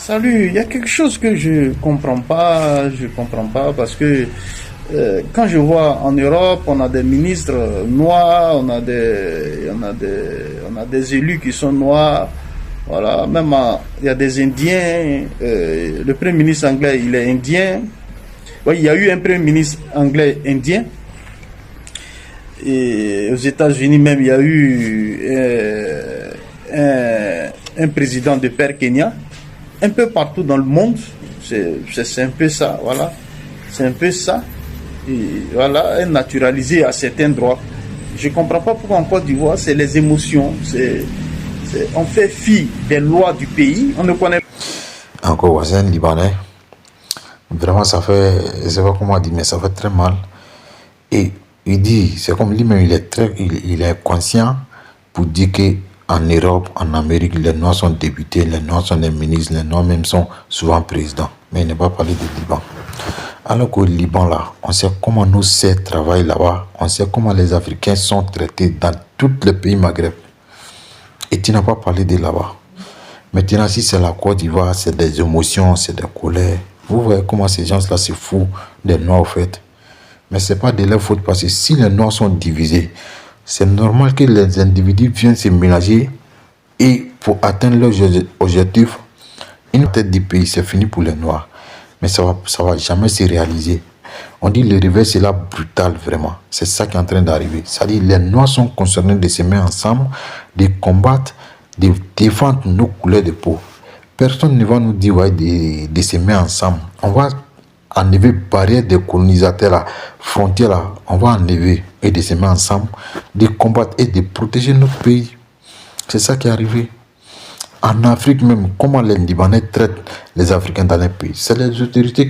Salut, il y a quelque chose que je comprends pas parce que quand je vois en Europe, on a des ministres noirs, on a des élus qui sont noirs, voilà, même il y a des Indiens, le premier ministre anglais, il est indien. Oui, il y a eu un premier ministre anglais indien. Et aux États-Unis même, il y a eu un président de père Kenya. Un peu partout dans le monde, c'est un peu ça, voilà. C'est un peu ça. Et voilà, naturalisé à certains droits. Je ne comprends pas pourquoi en Côte d'Ivoire, c'est les émotions. On fait fi des lois du pays. On ne connaît pas. Encore voisin libanais. Vraiment, ça fait, je ne sais pas comment dire, mais ça fait très mal. Et il dit, c'est comme lui-même, il est conscient pour dire que en Europe, en Amérique, les Noirs sont députés, les Noirs sont des ministres, les Noirs même sont souvent présidents. Mais il n'est pas parlé du Liban. Alors qu'au Liban, là, on sait comment nos sœurs travaillent là-bas. On sait comment les Africains sont traités dans tous les pays Maghreb. Et tu n'as pas parlé de là-bas. Maintenant, si c'est la Côte d'Ivoire, c'est des émotions, c'est des colères. Vous voyez comment ces gens-là se foutent des Noirs, au fait. Mais ce n'est pas de leur faute parce que si les Noirs sont divisés, c'est normal que les individus viennent se mélanger et pour atteindre leur objectif, une tête du pays, c'est fini pour les Noirs. Mais ça va jamais se réaliser. On dit le réveil, c'est là brutal, vraiment. C'est ça qui est en train d'arriver. C'est-à-dire les Noirs sont concernés de se mettre ensemble, de combattre, de défendre nos couleurs de peau. Personne ne va nous dire ouais, de se mettre ensemble. On va enlever barrière des colonisateurs, là, frontières, là, on va enlever et de se mettre ensemble, de combattre et de protéger notre pays. C'est ça qui est arrivé. En Afrique même, comment les Libanais traitent les Africains dans les pays, c'est les autorités